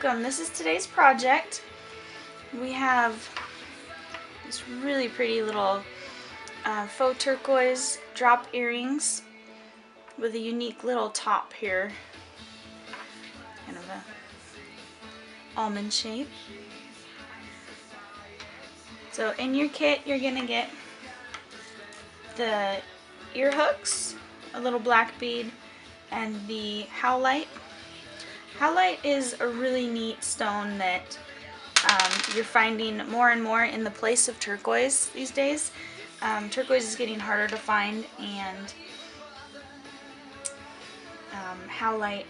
welcome. This is today's project. We have this really pretty little faux turquoise drop earrings with a unique little top here, kind of a almond shape. So in your kit you're gonna get the ear hooks, a little black bead, and the howlite. Howlite is a really neat stone that you're finding more and more in the place of turquoise these days. Turquoise is getting harder to find, and howlite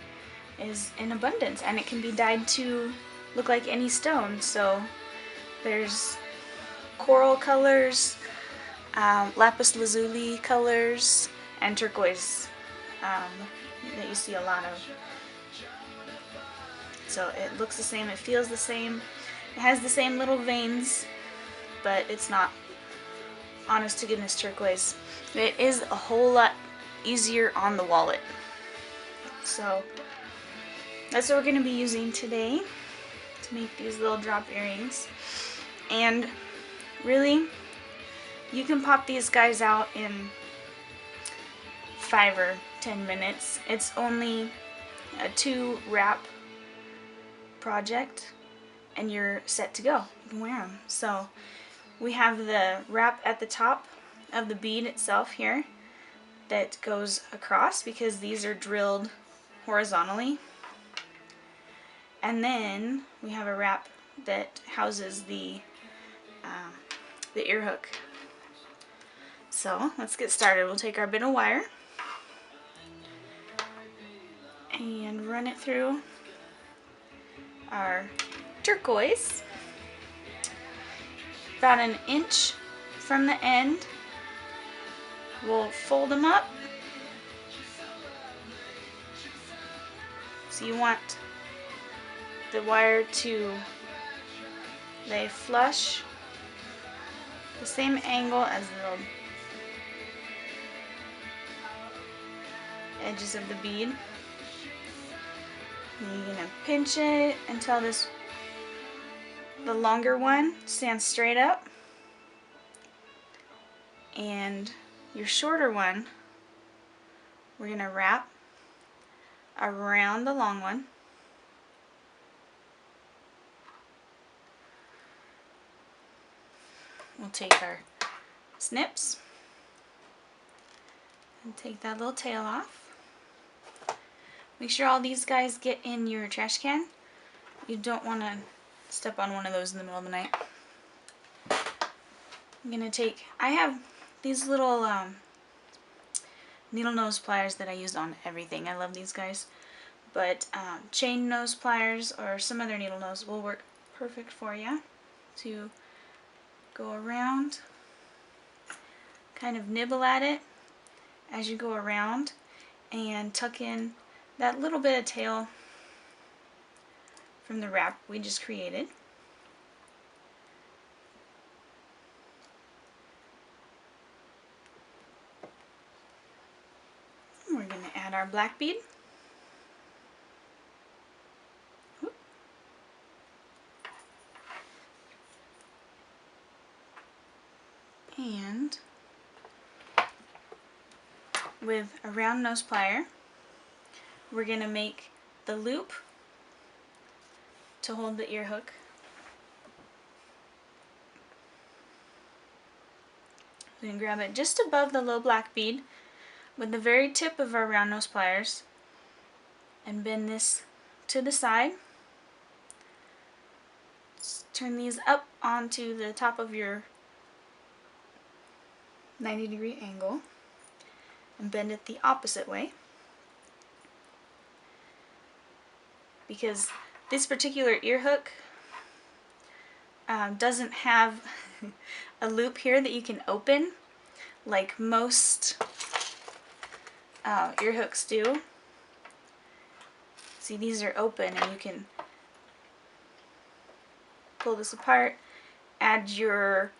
is in abundance, and it can be dyed to look like any stone. So there's coral colors, lapis lazuli colors, and turquoise that you see a lot of. So it looks the same, it feels the same, it has the same little veins, but it's not honest to goodness turquoise. It is a whole lot easier on the wallet. So that's what we're going to be using today to make these little drop earrings. And really, you can pop these guys out in 5 or 10 minutes. It's only a 2 wrap project and you're set to go. You can wear them. So we have the wrap at the top of the bead itself here that goes across because these are drilled horizontally, and then we have a wrap that houses the ear hook. So let's get started. We'll take our bit of wire and run it through our turquoise about 1 inch from the end. We'll fold them up. So you want the wire to lay flush, the same angle as the edges of the bead. And you're going to pinch it until the longer one stands straight up, and your shorter one we're going to wrap around the long one. We'll take our snips and take that little tail off. Make sure all these guys get in your trash can. You don't want to step on one of those in the middle of the night. I'm going to take, I have these little needle nose pliers that I use on everything. I love these guys. But chain nose pliers or some other needle nose will work perfect for you to go around, kind of nibble at it as you go around, and tuck in that little bit of tail from the wrap we just created. And we're going to add our black bead. And with a round nose plier, we're going to make the loop to hold the ear hook. We're going to grab it just above the low black bead with the very tip of our round nose pliers and bend this to the side. Just turn these up onto the top of your 90-degree angle and bend it the opposite way, because this particular ear hook doesn't have a loop here that you can open like most ear hooks do. See, these are open and you can pull this apart, add your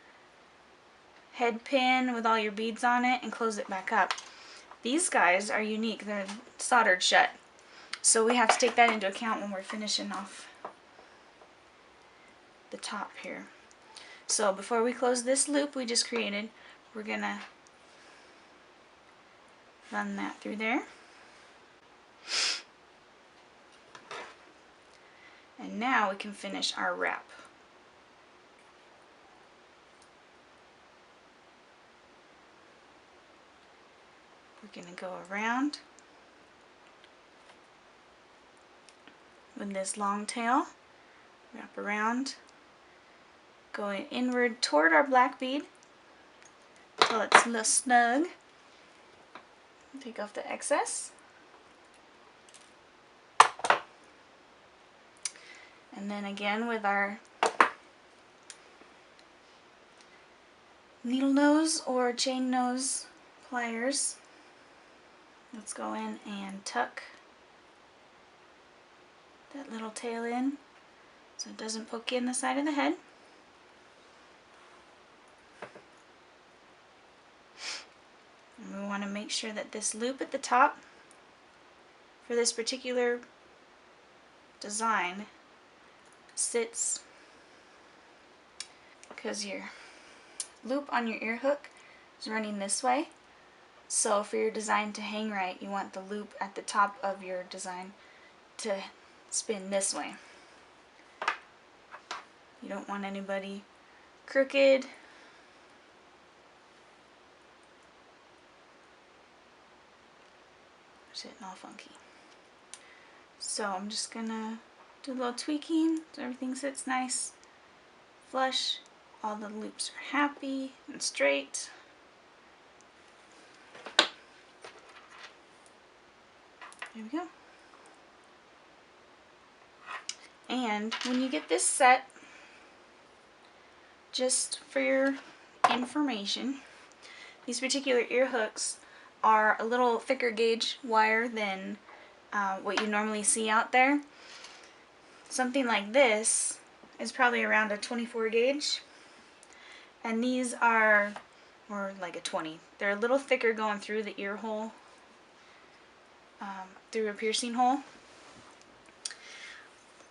head pin with all your beads on it, and close it back up. These guys are unique. They're soldered shut. So we have to take that into account when we're finishing off the top here. So before we close this loop we just created, we're gonna run that through there. And now we can finish our wrap. We're going to go around with this long tail, wrap around, going inward toward our black bead until it's a little snug. Take off the excess. And then again with our needle nose or chain nose pliers, let's go in and tuck that little tail in so it doesn't poke you in the side of the head. And we want to make sure that this loop at the top for this particular design sits, because your loop on your ear hook is running this way. So for your design to hang right, you want the loop at the top of your design to spin this way. You don't want anybody crooked. Sitting all funky. So I'm just gonna do a little tweaking so everything sits nice, flush, all the loops are happy and straight. There we go. And when you get this set, just for your information, these particular ear hooks are a little thicker gauge wire than what you normally see out there. Something like this is probably around a 24 gauge, and these are more like a 20. They're a little thicker going through the ear hole, through a piercing hole.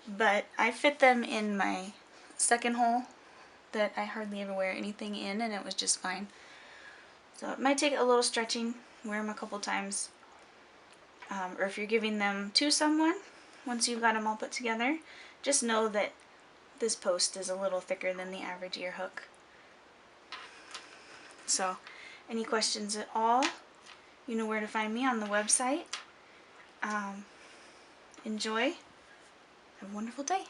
But I fit them in my second hole that I hardly ever wear anything in, and it was just fine. So it might take a little stretching, wear them a couple times. Or if you're giving them to someone, once you've got them all put together, just know that this post is a little thicker than the average ear hook. So, any questions at all, you know where to find me on the website. Enjoy. Have a wonderful day.